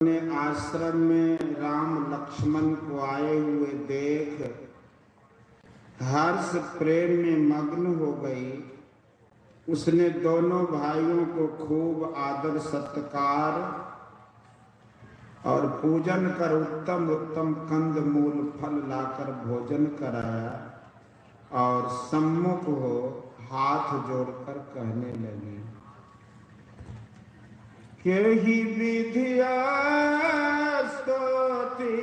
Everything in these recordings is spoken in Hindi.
अपने आश्रम में राम लक्ष्मण को आए हुए देख हर्ष प्रेम में मग्न हो गई। उसने दोनों भाइयों को खूब आदर सत्कार और पूजन कर उत्तम उत्तम कंद मूल फल लाकर भोजन कराया और सम्मुख हो हाथ जोड़कर कहने लगी, केहि विधिया स्तुति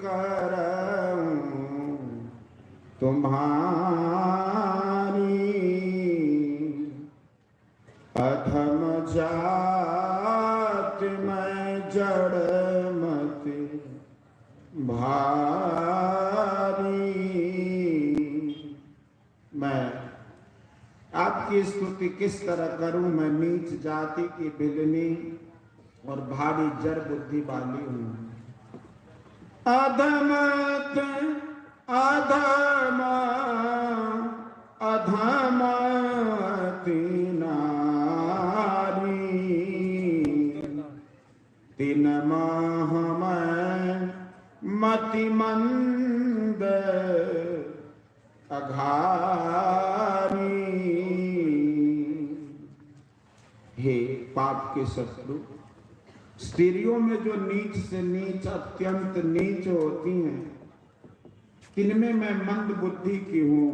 करऊं तुम्हारी, अधम जात मैं जड़ मत भारी। मैं आपकी स्तुति किस तरह करूं? मैं नीच जाति की बिलनी और भारी जड़ बुद्धि वाली हूं। अधमत अधम अधमति नारी, तीन माह मैं मतिमंद अघारी। हे पाप के शत्रु, स्त्रियों में जो नीच से नीच अत्यंत नीच होती हैं, तिनमें मैं मंद बुद्धि की हूं।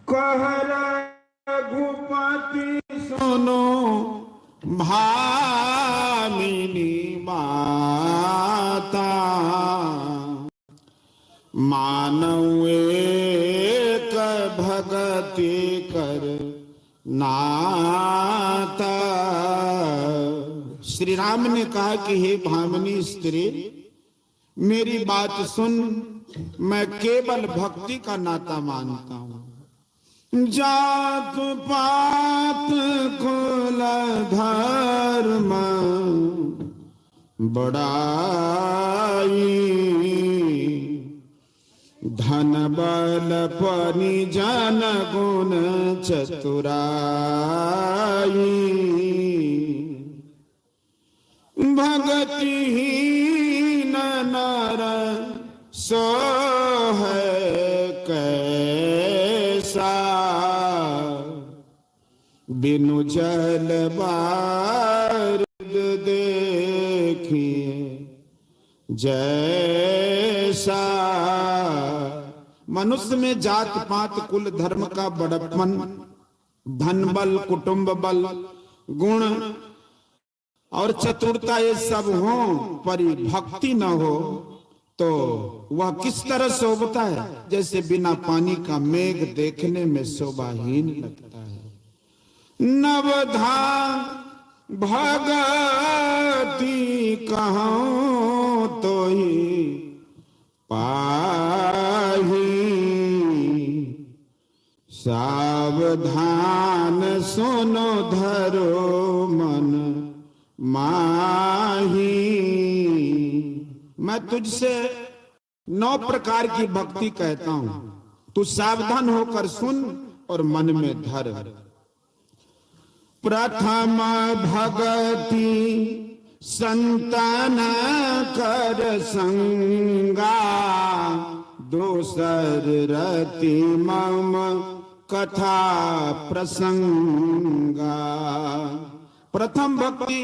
कह रघुपति सुनो भामिनी माता, मानव एक भगति कर नाता। श्री राम ने कहा कि हे भामिनी स्त्री, मेरी बात सुन, मैं केवल भक्ति का नाता मानता हूं। जात पात कुल धर्म बड़ाई, धन बल परिजन गुण चतुराई, भगतिहीन नर सो है कैसा, बिनु जल बारूद देखिए जैसा। मनुष्य में जात पात कुल धर्म का बड़प्पन, धन बल कुटुंब बल गुण और चतुरता ये सब हो, पर भक्ति न हो तो वह किस तरह शोभता है? जैसे बिना पानी का मेघ देखने में शोभाहीन लगता है। नवधा भगति कहूं तो ही पाही, सावधान सुनो धरो मन माही। मैं तुझसे 9 प्रकार की भक्ति कहता हूं, तू सावधान होकर सुन और मन में धर। प्रथम भगति संतान कर संगा, दोसर रति मम कथा प्रसंगा। प्रथम भक्ति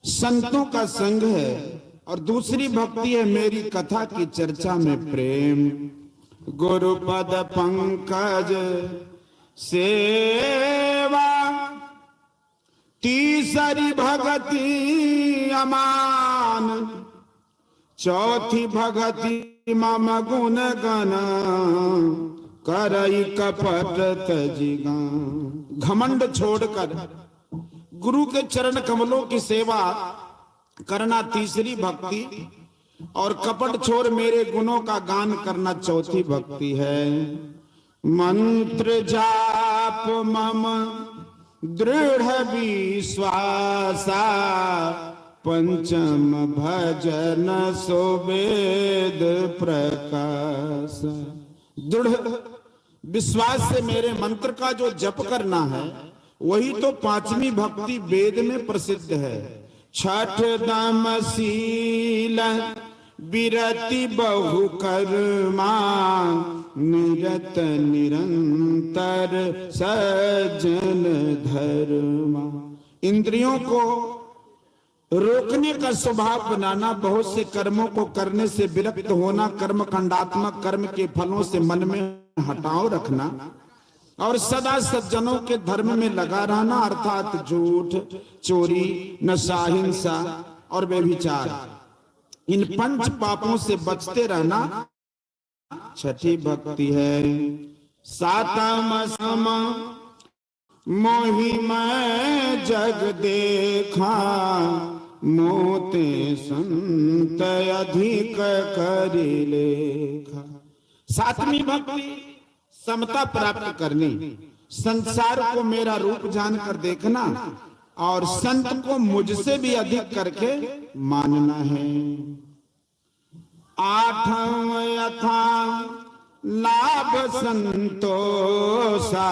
संतों का संग है और दूसरी भक्ति है मेरी कथा की चर्चा में प्रेम। गुरुपद पंकज सेवा, तीसरी भक्ति अमान, चौथी भक्ति मम गुण गण, करई कपट तजिगा। घमंड छोड़कर गुरु के चरण कमलों की सेवा करना तीसरी भक्ति, और कपट छोड़ मेरे गुणों का गान करना चौथी भक्ति है। मंत्र जाप मम दृढ़ विश्वासा, पंचम भजन सो वेद प्रकाश। दृढ़ विश्वास से मेरे मंत्र का जो जप करना है, वही तो 5वीं भक्ति वेद में प्रसिद्ध है। छठ दमशील विरति बहु कर्मा, निरत निरंतर सज्जन धर्मा। इंद्रियों को रोकने का स्वभाव बनाना, बहुत से कर्मों को करने से विरक्त होना, कर्म कांडात्मक कर्म के फलों से मन में हटाव रखना, और सदा सज्जनों के धर्म में लगा रहना, अर्थात झूठ, चोरी, नशा, हिंसा और व्यभिचार, इन पंच पापों से बचते रहना छठी भक्ति है। सातम सम मोहि मैं जग देखा, मोते संत अधिक करि लेखा। सातवीं भक्ति समता प्राप्त करनी, संसार को मेरा रूप जानकर देखना और संत को मुझसे भी अधिक करके मानना है। आठवां यथा लाभ संतोषा,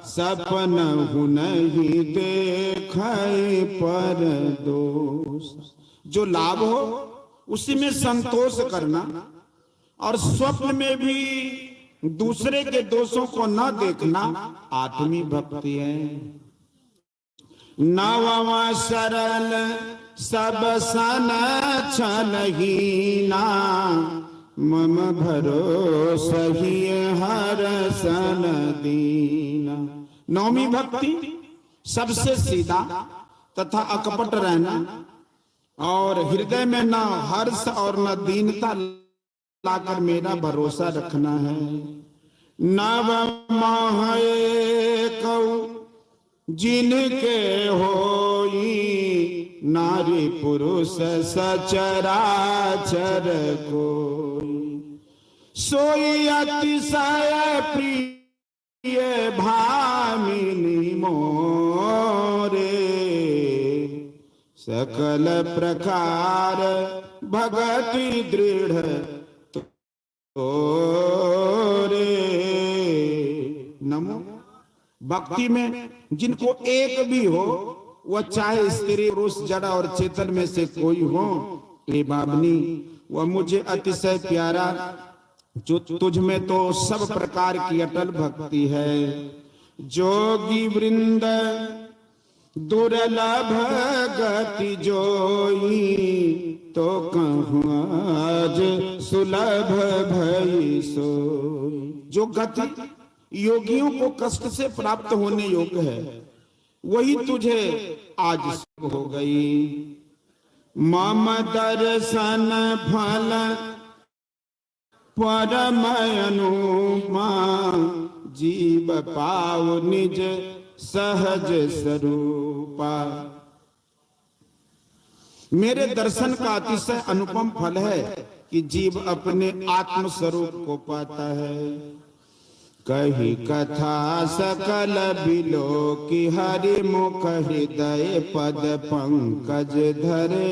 सपन नहीं देखे पर दोष। जो लाभ हो उसी में संतोष करना, और स्वप्न में भी दूसरे के दोषों को न देखना आठवीं भक्ति है। नववा सरल सब सन छलहीना, मम भरोसा ही हर सन दीना। नौवीं भक्ति सबसे सीधा तथा अकपट रहना, और हृदय में न हर्ष और न दीनता लाकर मेरा भरोसा रखना है। नवमा एक जिनके होई, नारी पुरुष सचराचर कोई, सोई अतिशय प्रिय भामिनी मोरे, सकल प्रकार भगति दृढ़ तोरे। नमो। भक्ति में जिनको एक भी हो, वह चाहे स्त्री पुरुष जड़ और चेतन में से कोई हो, हे बाबनी वह मुझे अतिशय प्यारा, जो तुझ में तो सब प्रकार की अटल भक्ति है। जोगी वृंद दुर्लभ गति जोई, तो कहूँ आज सुलभ भई सोई। जो गति योगियों को कष्ट से प्राप्त होने योग्य है, वही तुझे आज सुख हो गई। मम दर्शन फल परम अनुपमा, जीव पाव निज सहज स्वरूपा। मेरे दर्शन का अतिशय अनुपम फल है कि जीव अपने आत्म स्वरूप को पाता है। कही कथा सकल बिलो की, हरि मुख हृदय पद पंकज धरे,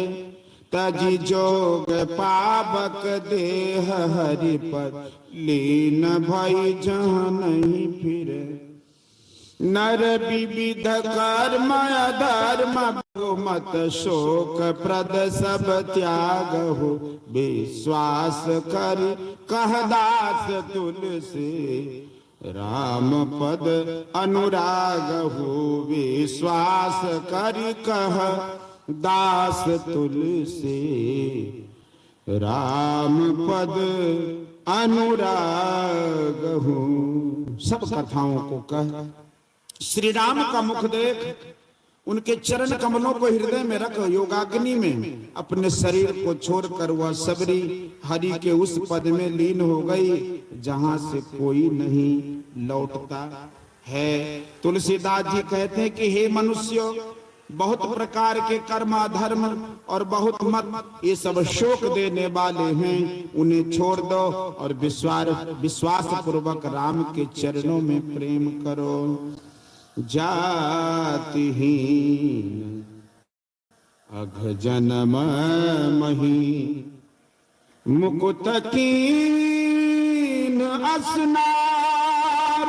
तजी जोग पावक देह हरि पद लीन भई जहाँ नहीं फिरे। नर विविध कर्म अधर्म मत शोक प्रद सब त्याग हो, विश्वास कर कह दास तुलसी, राम पद अनुराग हो, विश्वास कर कह दास तुलसी, राम पद अनुराग हो। सब कथाओं को कह, श्री राम का मुख देख, उनके चरण कमलों को हृदय में रख, योगाग्नि में अपने शरीर को छोड़कर वह सबरी हरि के उस पद में लीन हो गई जहां से कोई नहीं लौटता है। तुलसीदास जी कहते हैं कि हे मनुष्यों, बहुत प्रकार के कर्म धर्म और बहुत मत, ये सब शोक देने वाले हैं, उन्हें छोड़ दो और विश्वास पूर्वक राम के चरणों में प्रेम करो। जातिहीन अघ जन्म मही, मुकुत कीन अस्नार,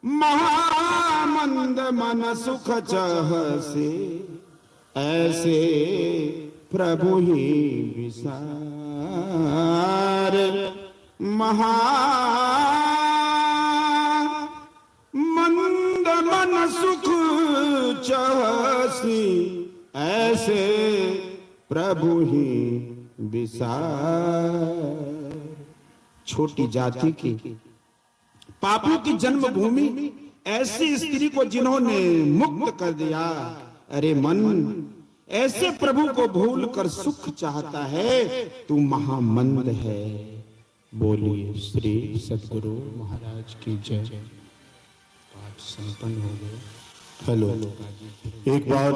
महामंद मन सुख चह से, ऐसे प्रभु ही विसार। महा मंद मन सुख चासी, ऐसे प्रभु ही विसार। छोटी जाति की, पापों की जन्मभूमि ऐसी स्त्री को जिन्होंने मुक्त कर दिया। अरे मन, ऐसे प्रभु को भूल कर सुख चाहता है, तू महामंद है। बोलिए श्री सद्गुरु महाराज की जय। पाठ संपन्न हो गए। हेलो, एक बार